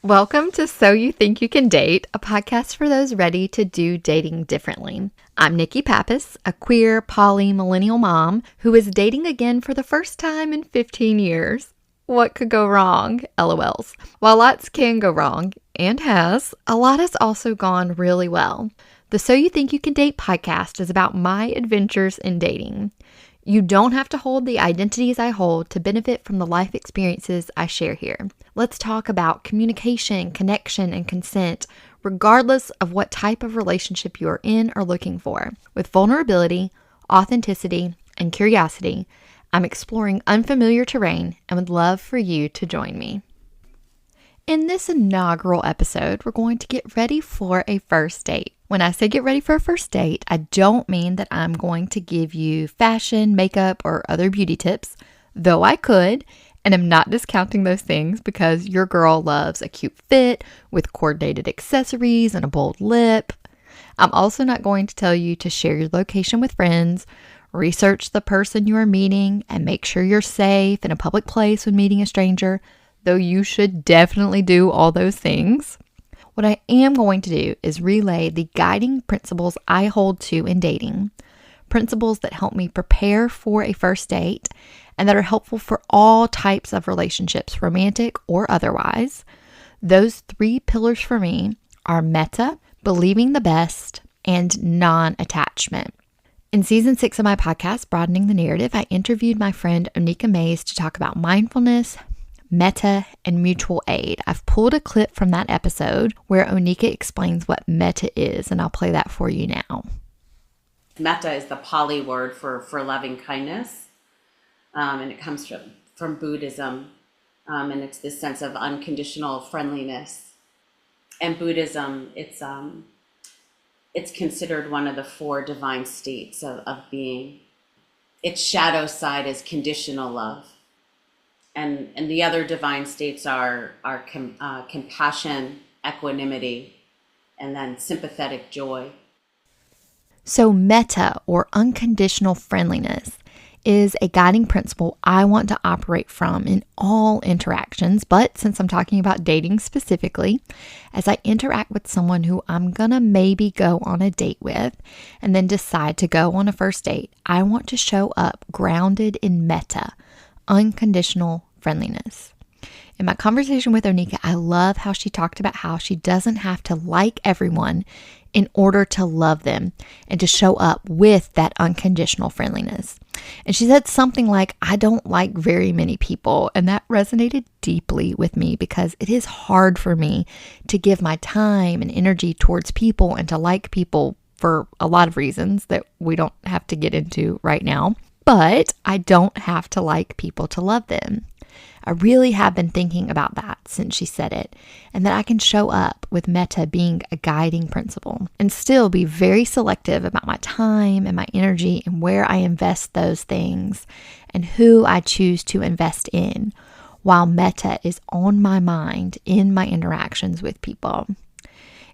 Welcome to So You Think You Can Date, a podcast for those ready to do dating differently. I'm Nicki Pappas, a queer, poly, millennial mom who is dating again for the first time in 15 years. What could go wrong? LOLs. While lots can go wrong, and has, a lot has also gone really well. The So You Think You Can Date podcast is about my adventures in dating. You don't have to hold the identities I hold to benefit from the life experiences I share here. Let's talk about communication, connection, and consent, regardless of what type of relationship you are in or looking for. With vulnerability, authenticity, and curiosity, I'm exploring unfamiliar terrain and would love for you to join me. In this inaugural episode, we're going to get ready for a first date. When I say get ready for a first date, I don't mean that I'm going to give you fashion, makeup, or other beauty tips, though I could, and I'm not discounting those things because your girl loves a cute fit with coordinated accessories and a bold lip. I'm also not going to tell you to share your location with friends, research the person you are meeting, and make sure you're safe in a public place when meeting a stranger, though you should definitely do all those things. What I am going to do is relay the guiding principles I hold to in dating, principles that help me prepare for a first date and that are helpful for all types of relationships, romantic or otherwise. Those three pillars for me are metta, believing the best, and non-attachment. In season 6 of my podcast, Broadening the Narrative, I interviewed my friend Nicki Pappas to talk about mindfulness, metta, and mutual aid. I've pulled a clip from that episode where Nicki explains what metta is, and I'll play that for you now. Metta is the Pali word for loving kindness, and it comes from Buddhism, and it's this sense of unconditional friendliness. And Buddhism, it's considered one of the 4 divine states of being. Its shadow side is conditional love. And the other divine states are compassion, equanimity, and then sympathetic joy. So metta, or unconditional friendliness, is a guiding principle I want to operate from in all interactions. But since I'm talking about dating specifically, as I interact with someone who I'm gonna maybe go on a date with and then decide to go on a first date, I want to show up grounded in metta, unconditional friendliness. In my conversation with Nicki, I love how she talked about how she doesn't have to like everyone in order to love them and to show up with that unconditional friendliness. And she said something like, I don't like very many people. And that resonated deeply with me because it is hard for me to give my time and energy towards people and to like people for a lot of reasons that we don't have to get into right now. But I don't have to like people to love them. I really have been thinking about that since she said it, and that I can show up with metta being a guiding principle and still be very selective about my time and my energy and where I invest those things and who I choose to invest in, while metta is on my mind in my interactions with people.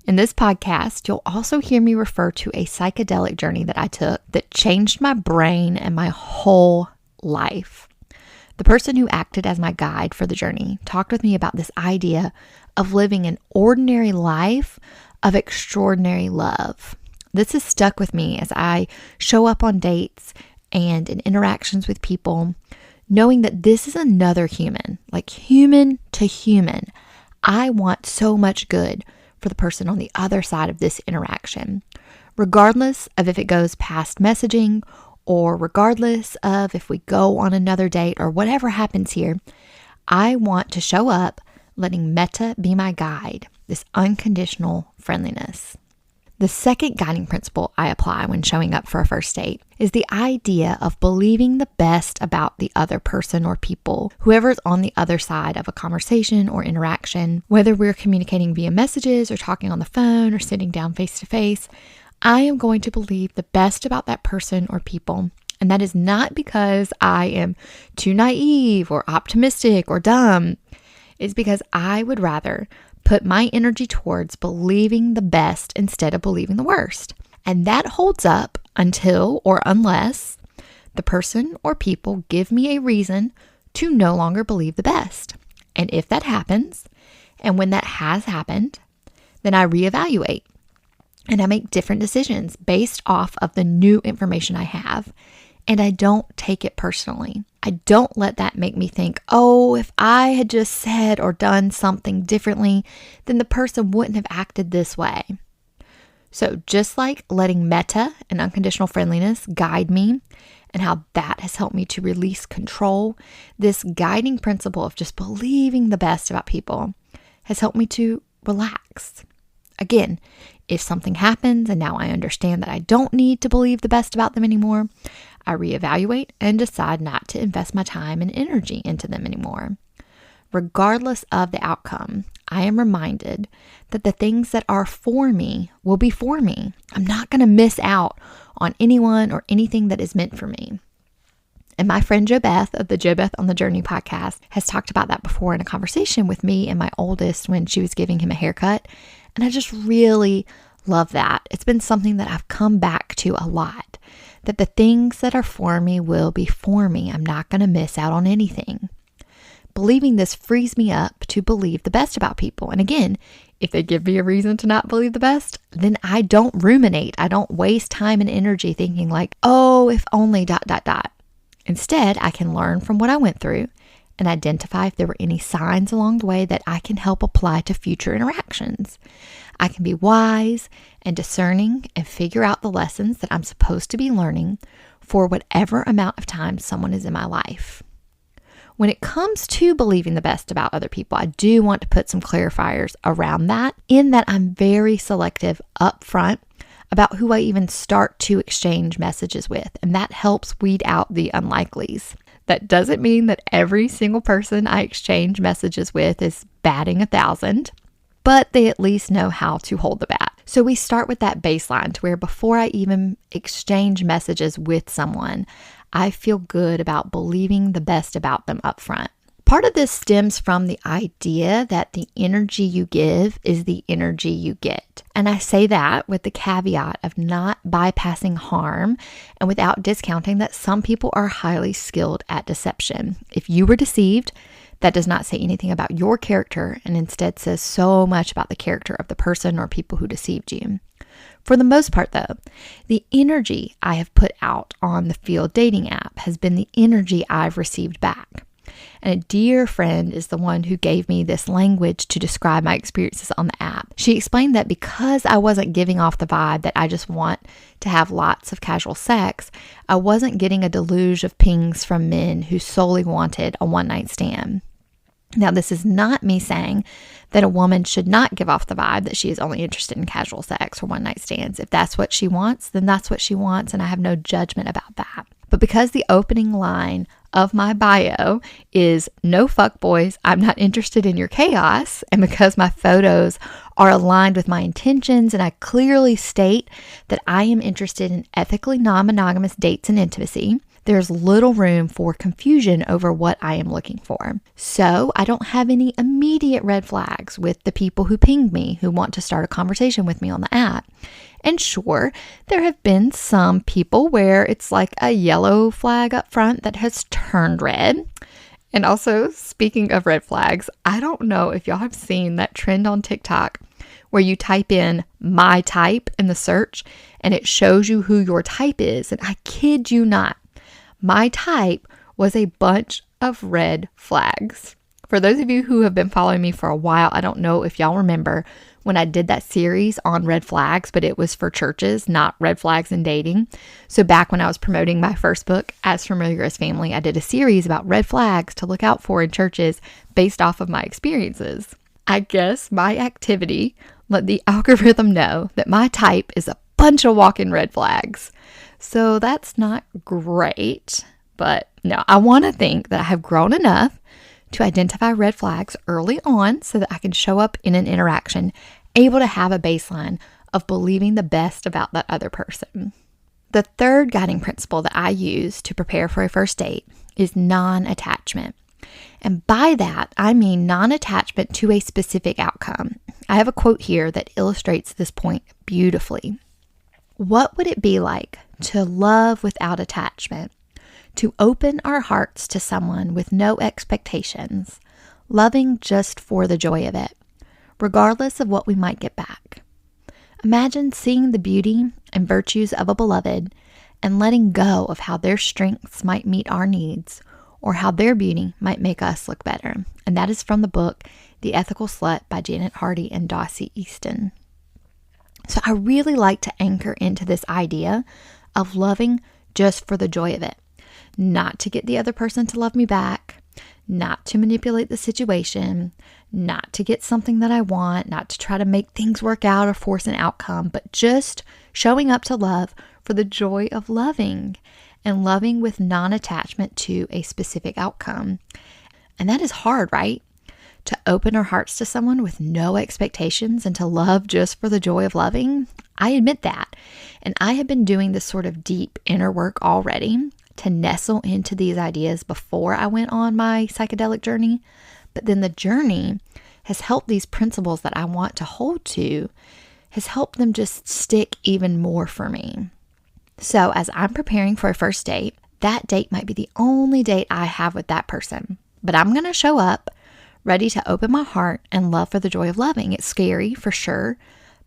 In this podcast, you'll also hear me refer to a psychedelic journey that I took that changed my brain and my whole life. The person who acted as my guide for the journey talked with me about this idea of living an ordinary life of extraordinary love. This has stuck with me as I show up on dates and in interactions with people, knowing that this is another human, like human to human. I want so much good for the person on the other side of this interaction, regardless of if it goes past messaging or regardless of if we go on another date or whatever happens here. I want to show up letting metta be my guide, this unconditional friendliness. The second guiding principle I apply when showing up for a first date is the idea of believing the best about the other person or people, whoever's on the other side of a conversation or interaction, whether we're communicating via messages or talking on the phone or sitting down face to face. I am going to believe the best about that person or people. And that is not because I am too naive or optimistic or dumb. It's because I would rather put my energy towards believing the best instead of believing the worst. And that holds up until or unless the person or people give me a reason to no longer believe the best. And if that happens, And when that has happened, then I reevaluate and I make different decisions based off of the new information I have. And I don't take it personally. I don't let that make me think, oh, if I had just said or done something differently, then the person wouldn't have acted this way. So just like letting metta and unconditional friendliness guide me and how that has helped me to release control, this guiding principle of just believing the best about people has helped me to relax. Again, if something happens and now I understand that I don't need to believe the best about them anymore, I reevaluate and decide not to invest my time and energy into them anymore. Regardless of the outcome, I am reminded that the things that are for me will be for me. I'm not going to miss out on anyone or anything that is meant for me. And my friend Jo Beth of the Jo Beth on the Journey podcast has talked about that before in a conversation with me and my oldest when she was giving him a haircut. And I just really love that. It's been something that I've come back to a lot, that the things that are for me will be for me. I'm not going to miss out on anything. Believing this frees me up to believe the best about people. And again, if they give me a reason to not believe the best, then I don't ruminate. I don't waste time and energy thinking like, oh, if only ... Instead, I can learn from what I went through and identify if there were any signs along the way that I can help apply to future interactions. I can be wise and discerning and figure out the lessons that I'm supposed to be learning for whatever amount of time someone is in my life. When it comes to believing the best about other people, I do want to put some clarifiers around that, in that I'm very selective up front about who I even start to exchange messages with, and that helps weed out the unlikelies. That doesn't mean that every single person I exchange messages with is batting 1,000, but they at least know how to hold the bat. So we start with that baseline to where before I even exchange messages with someone, I feel good about believing the best about them up front. Part of this stems from the idea that the energy you give is the energy you get. And I say that with the caveat of not bypassing harm and without discounting that some people are highly skilled at deception. If you were deceived, that does not say anything about your character and instead says so much about the character of the person or people who deceived you. For the most part, though, the energy I have put out on the Field dating app has been the energy I've received back. And a dear friend is the one who gave me this language to describe my experiences on the app. She explained that because I wasn't giving off the vibe that I just want to have lots of casual sex, I wasn't getting a deluge of pings from men who solely wanted a one-night stand. Now, this is not me saying that a woman should not give off the vibe that she is only interested in casual sex or one-night stands. If that's what she wants, then that's what she wants, and I have no judgment about that. But because the opening line of my bio is "No fuckboys, I'm not interested in your chaos," and because my photos are aligned with my intentions and I clearly state that I am interested in ethically non-monogamous dates and intimacy, there's little room for confusion over what I am looking for. So I don't have any immediate red flags with the people who ping me who want to start a conversation with me on the app. And sure, there have been some people where it's like a yellow flag up front that has turned red. And also, speaking of red flags, I don't know if y'all have seen that trend on TikTok where you type in "my type" in the search and it shows you who your type is. And I kid you not, my type was a bunch of red flags. For those of you who have been following me for a while, I don't know if y'all remember when I did that series on red flags, but it was for churches, not red flags in dating. So back when I was promoting my first book, As Familiar as Family, I did a series about red flags to look out for in churches based off of my experiences. I guess my activity let the algorithm know that my type is a bunch of walking red flags. So that's not great, but no, I want to think that I have grown enough to identify red flags early on so that I can show up in an interaction able to have a baseline of believing the best about that other person. The third guiding principle that I use to prepare for a first date is non-attachment. And by that, I mean non-attachment to a specific outcome. I have a quote here that illustrates this point beautifully. What would it be like to love without attachment? To open our hearts to someone with no expectations, loving just for the joy of it, regardless of what we might get back. Imagine seeing the beauty and virtues of a beloved and letting go of how their strengths might meet our needs or how their beauty might make us look better. And that is from the book, The Ethical Slut by Janet Hardy and Dossie Easton. So I really like to anchor into this idea of loving just for the joy of it, not to get the other person to love me back, not to manipulate the situation, not to get something that I want, not to try to make things work out or force an outcome, but just showing up to love for the joy of loving and loving with non-attachment to a specific outcome. And that is hard, right? To open our hearts to someone with no expectations and to love just for the joy of loving. I admit that. And I have been doing this sort of deep inner work already to nestle into these ideas before I went on my psychedelic journey. But then the journey has helped these principles that I want to hold to, has helped them just stick even more for me. So as I'm preparing for a first date, that date might be the only date I have with that person. But I'm going to show up ready to open my heart and love for the joy of loving. It's scary for sure,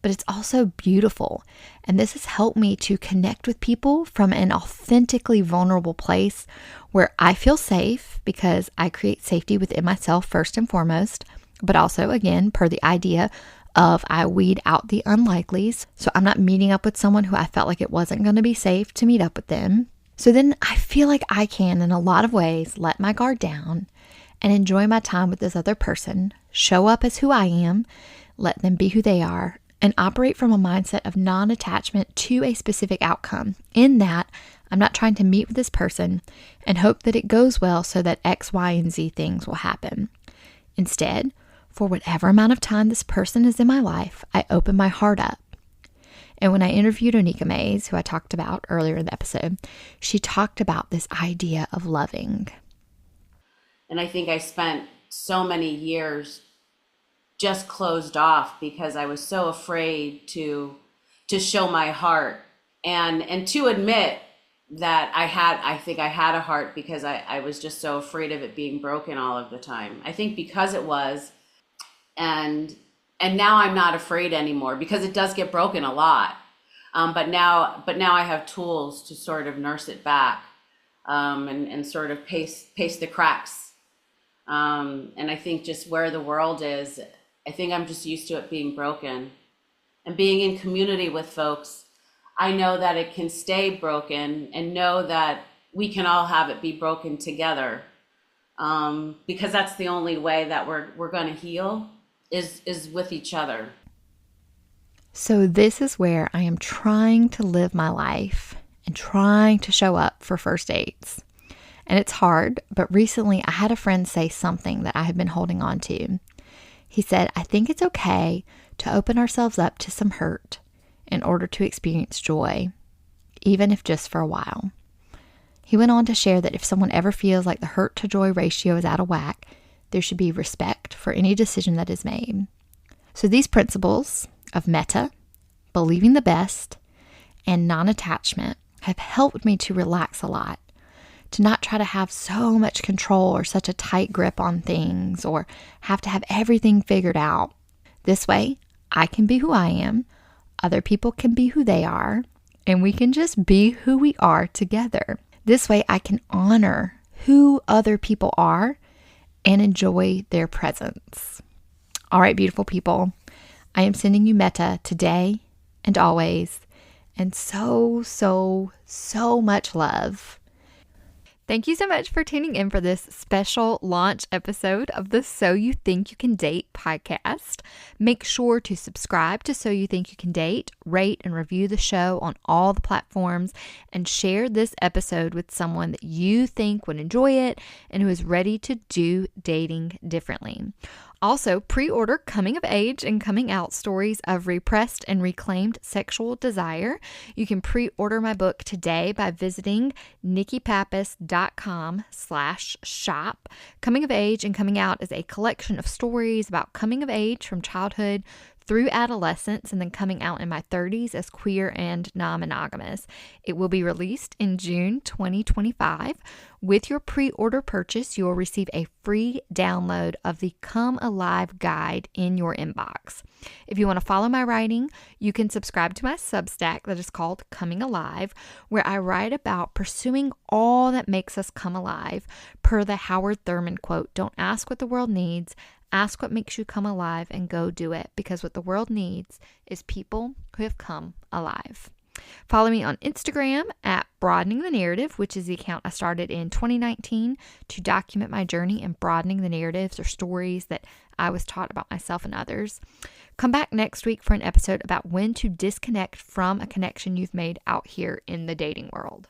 but it's also beautiful. And this has helped me to connect with people from an authentically vulnerable place where I feel safe because I create safety within myself first and foremost, but also, again, per the idea of I weed out the unlikelies. So I'm not meeting up with someone who I felt like it wasn't going to be safe to meet up with them. So then I feel like I can, in a lot of ways, let my guard down and enjoy my time with this other person, show up as who I am, let them be who they are, and operate from a mindset of non-attachment to a specific outcome. In that, I'm not trying to meet with this person and hope that it goes well so that X, Y, and Z things will happen. Instead, for whatever amount of time this person is in my life, I open my heart up. And when I interviewed Onika Mays, who I talked about earlier in the episode, she talked about this idea of loving. And I think I spent so many years just closed off because I was so afraid to show my heart and to admit that I think I had a heart because I was just so afraid of it being broken all of the time. I think because it was, and now I'm not afraid anymore because it does get broken a lot. But now I have tools to sort of nurse it back, and sort of pace the cracks. And I think just where the world is, I think I'm just used to it being broken. And being in community with folks, I know that it can stay broken and know that we can all have it be broken together. Because that's the only way that we're going to heal is with each other. So this is where I am trying to live my life and trying to show up for first dates. And it's hard, but recently I had a friend say something that I have been holding on to. He said, I think it's okay to open ourselves up to some hurt in order to experience joy, even if just for a while. He went on to share that if someone ever feels like the hurt to joy ratio is out of whack, there should be respect for any decision that is made. So these principles of metta, believing the best, and non-attachment have helped me to relax a lot, to not try to have so much control or such a tight grip on things or have to have everything figured out. This way, I can be who I am, other people can be who they are, and we can just be who we are together. This way, I can honor who other people are and enjoy their presence. All right, beautiful people, I am sending you metta today and always, and so, so, so much love. Thank you so much for tuning in for this special launch episode of the So You Think You Can Date podcast. Make sure to subscribe to So You Think You Can Date, rate and review the show on all the platforms, and share this episode with someone that you think would enjoy it and who is ready to do dating differently. Also, pre-order Coming of Age and Coming Out Stories of Repressed and Reclaimed Sexual Desire. You can pre-order my book today by visiting nikkipappas.com/shop. Coming of Age and Coming Out is a collection of stories about coming of age from childhood through adolescence and then coming out in my 30s as queer and non-monogamous. It will be released in June 2025. With your pre-order purchase, you will receive a free download of the Come Alive guide in your inbox. If you want to follow my writing, you can subscribe to my Substack that is called Coming Alive, where I write about pursuing all that makes us come alive. Per the Howard Thurman quote, "Don't ask what the world needs, ask what makes you come alive and go do it, because what the world needs is people who have come alive." Follow me on Instagram at Broadening the Narrative, which is the account I started in 2019 to document my journey in broadening the narratives or stories that I was taught about myself and others. Come back next week for an episode about when to disconnect from a connection you've made out here in the dating world.